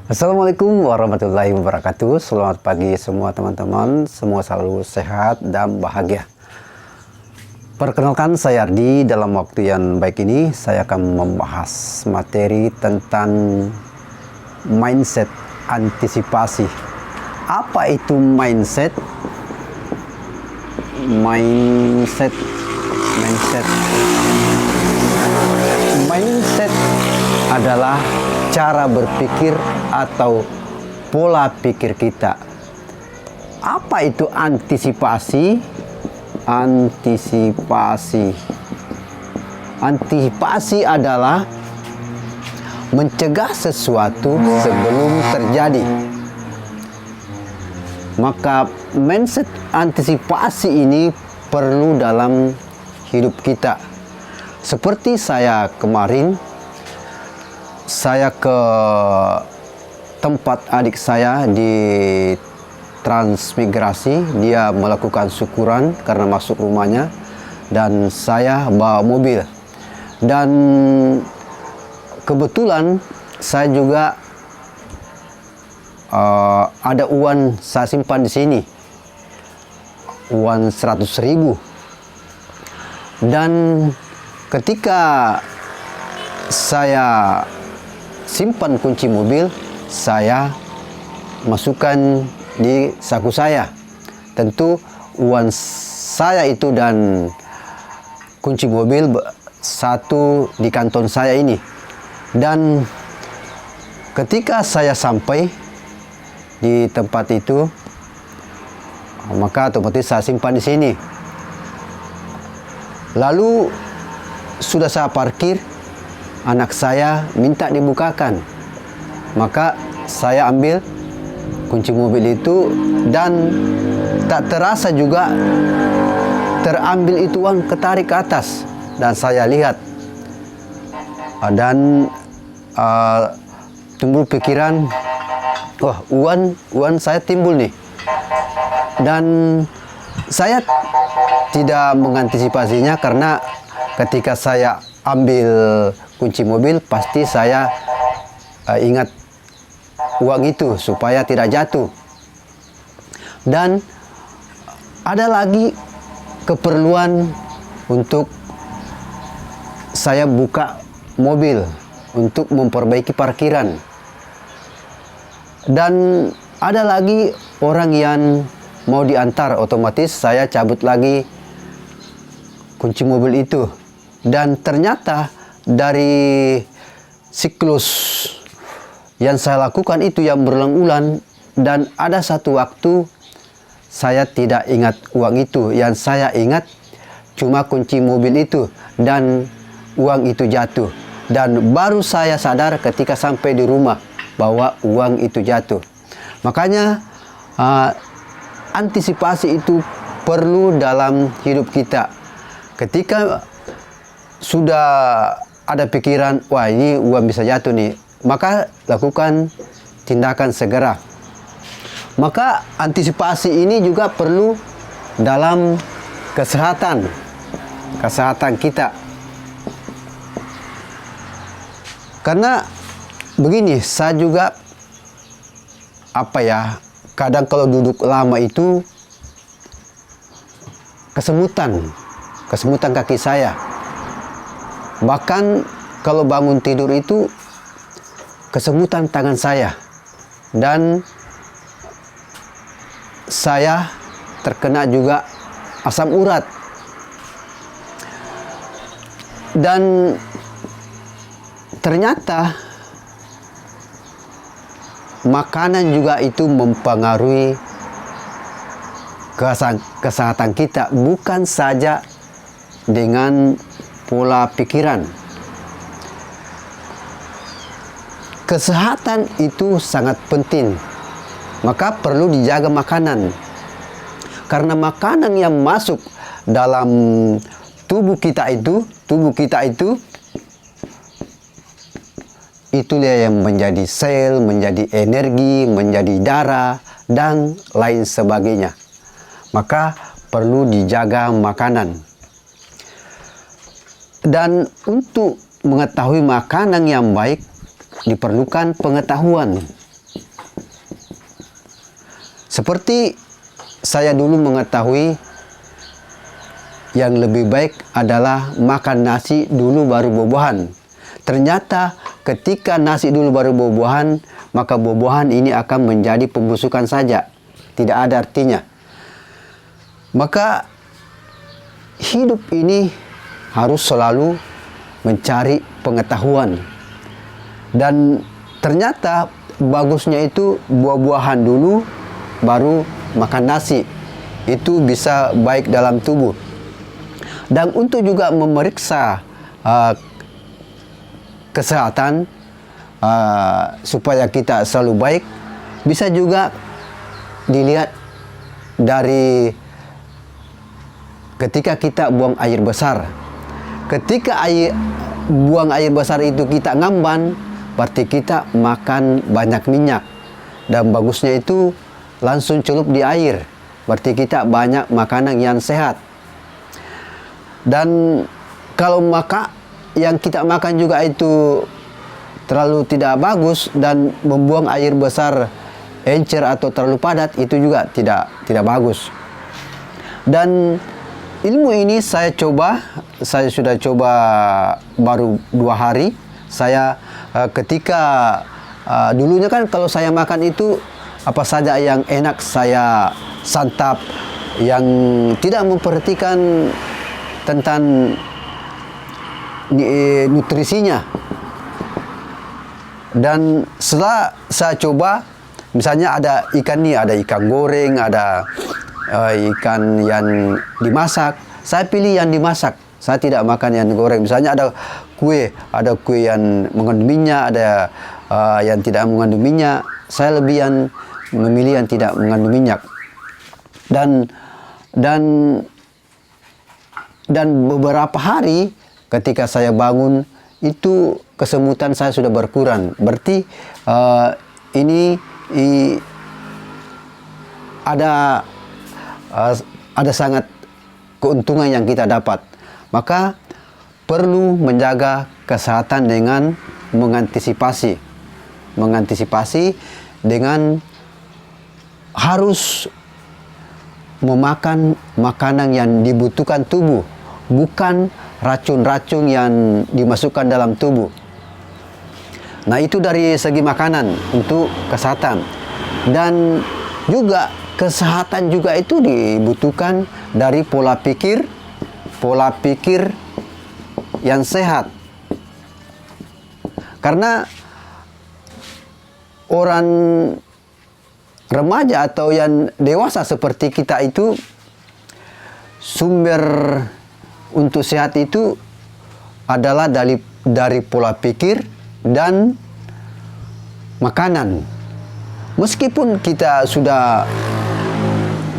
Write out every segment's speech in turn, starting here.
Assalamualaikum warahmatullahi wabarakatuh. Selamat pagi semua teman-teman. Semua selalu sehat dan bahagia. Perkenalkan, saya Ardi. Dalam waktu yang baik ini saya akan membahas materi tentang mindset antisipasi. Apa itu mindset? Mindset adalah cara berpikir atau pola pikir kita. Apa itu antisipasi? Antisipasi adalah mencegah sesuatu sebelum terjadi. Maka mindset antisipasi ini perlu dalam hidup kita. Seperti saya kemarin, saya ke tempat adik saya di Transmigrasi. Dia melakukan syukuran karena masuk rumahnya, dan saya bawa mobil. Dan kebetulan saya juga ada uang saya simpan di sini, uang 100.000. Dan ketika saya simpan kunci mobil, saya masukkan di saku saya. Tentu uang saya itu dan kunci mobil satu di kantong saya ini. Dan ketika saya sampai di tempat itu, maka otomatis saya simpan di sini. Lalu sudah saya parkir, anak saya minta dibukakan. Maka saya ambil kunci mobil itu, dan tak terasa juga terambil itu uang, ketarik ke atas. Dan saya lihat, dan timbul pikiran, wah, uang saya timbul nih. Dan saya tidak mengantisipasinya, karena ketika saya ambil kunci mobil, pasti saya ingat uang itu supaya tidak jatuh. Dan ada lagi keperluan untuk saya buka mobil untuk memperbaiki parkiran. Dan ada lagi orang yang mau diantar, otomatis saya cabut lagi kunci mobil itu. Dan ternyata dari siklus yang saya lakukan itu yang berulang-ulang, dan ada satu waktu saya tidak ingat uang itu. Yang saya ingat cuma kunci mobil itu, dan uang itu jatuh. Dan baru saya sadar ketika sampai di rumah bahwa uang itu jatuh. Makanya antisipasi itu perlu dalam hidup kita. Ketika sudah ada pikiran, wah, ini uang bisa jatuh nih, maka lakukan tindakan segera. Maka antisipasi ini juga perlu dalam kesehatan kita. Karena begini, saya juga kadang kalau duduk lama itu kesemutan kaki saya. Bahkan kalau bangun tidur itu kesemutan tangan saya. Dan saya terkena juga asam urat. Dan ternyata makanan juga itu mempengaruhi kesehatan kita, bukan saja dengan pola pikiran. Kesehatan itu sangat penting, maka perlu dijaga makanan. Karena makanan yang masuk dalam tubuh kita itu itulah yang menjadi sel, menjadi energi, menjadi darah, dan lain sebagainya. Maka perlu dijaga makanan. Dan untuk mengetahui makanan yang baik, diperlukan pengetahuan. Seperti saya dulu mengetahui yang lebih baik adalah makan nasi dulu baru buah-buahan. Ternyata ketika nasi dulu baru buah-buahan, maka buah-buahan ini akan menjadi pembusukan saja. Tidak ada artinya. Maka hidup ini harus selalu mencari pengetahuan. Dan ternyata bagusnya itu buah-buahan dulu baru makan nasi. Itu bisa baik dalam tubuh. Dan untuk juga memeriksa kesehatan supaya kita selalu baik, bisa juga dilihat dari ketika kita buang air besar. Ketika buang air besar itu kita ngamban, berarti kita makan banyak minyak. Dan bagusnya itu langsung celup di air, berarti kita banyak makanan yang sehat. Dan kalau yang kita makan juga itu terlalu tidak bagus dan membuang air besar encer atau terlalu padat, itu juga tidak bagus. Dan ilmu ini saya sudah coba baru 2 hari. Saya ketika dulunya kan kalau saya makan itu apa saja yang enak saya santap, yang tidak memperhatikan tentang nutrisinya. Dan setelah saya coba, misalnya ada ikan goreng, ada ikan yang dimasak, saya pilih yang dimasak. Saya tidak makan yang goreng. Misalnya ada kue yang mengandung minyak, ada yang tidak mengandung minyak. Saya lebih memilih yang tidak mengandung minyak. Dan beberapa hari ketika saya bangun itu kesemutan saya sudah berkurang. Berarti ini ada sangat keuntungan yang kita dapat. Maka perlu menjaga kesehatan dengan mengantisipasi dengan harus memakan makanan yang dibutuhkan tubuh, bukan racun-racun yang dimasukkan dalam tubuh. Nah, itu dari segi makanan untuk kesehatan. Dan juga kesehatan juga itu dibutuhkan dari pola pikir yang sehat. Karena orang remaja atau yang dewasa seperti kita itu, sumber untuk sehat itu adalah dari pola pikir dan makanan. Meskipun kita sudah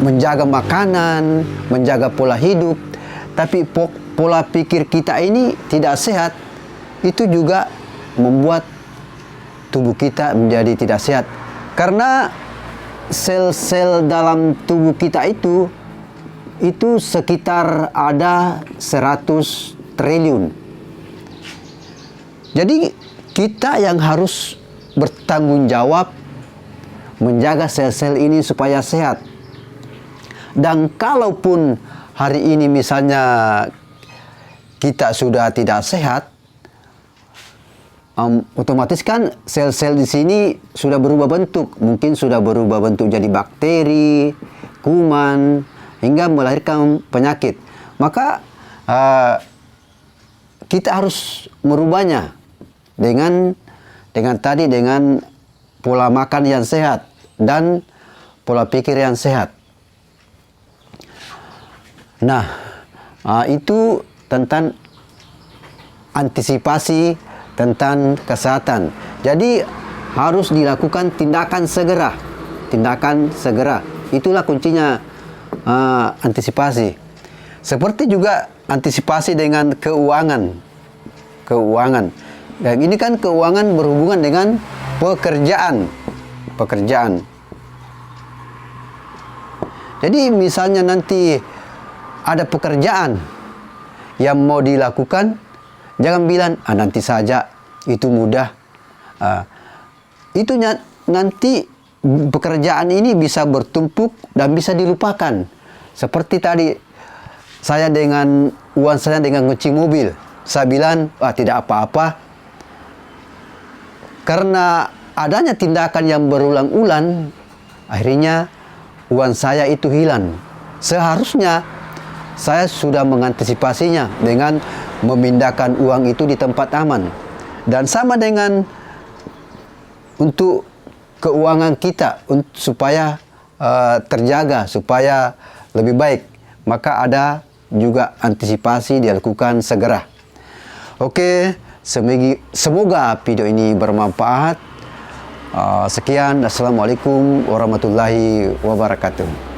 menjaga makanan, menjaga pola hidup, tapi pola pikir kita ini tidak sehat, itu juga membuat tubuh kita menjadi tidak sehat. Karena sel-sel dalam tubuh kita itu sekitar ada 100 triliun. Jadi kita yang harus bertanggung jawab menjaga sel-sel ini supaya sehat. Dan kalaupun hari ini misalnya kita sudah tidak sehat, otomatis kan sel-sel di sini sudah berubah bentuk. Mungkin sudah berubah bentuk jadi bakteri, kuman, hingga melahirkan penyakit. Maka kita harus merubahnya dengan pola makan yang sehat dan pola pikir yang sehat. Nah, itu tentang antisipasi tentang kesehatan. Jadi harus dilakukan tindakan segera. Itulah kuncinya antisipasi. Seperti juga antisipasi dengan keuangan. Dan ini kan keuangan berhubungan dengan pekerjaan. Jadi misalnya nanti ada pekerjaan yang mau dilakukan, jangan bilang nanti saja, itu mudah. Itu nanti pekerjaan ini bisa bertumpuk dan bisa dilupakan. Seperti tadi saya dengan uang saya dengan kunci mobil, saya bilang tidak apa-apa, karena adanya tindakan yang berulang-ulang, akhirnya uang saya itu hilang. Seharusnya saya sudah mengantisipasinya dengan memindahkan uang itu di tempat aman. Dan sama dengan untuk keuangan kita, supaya terjaga, supaya lebih baik, maka ada juga antisipasi dilakukan segera. Oke, semoga video ini bermanfaat. Sekian, assalamualaikum warahmatullahi wabarakatuh.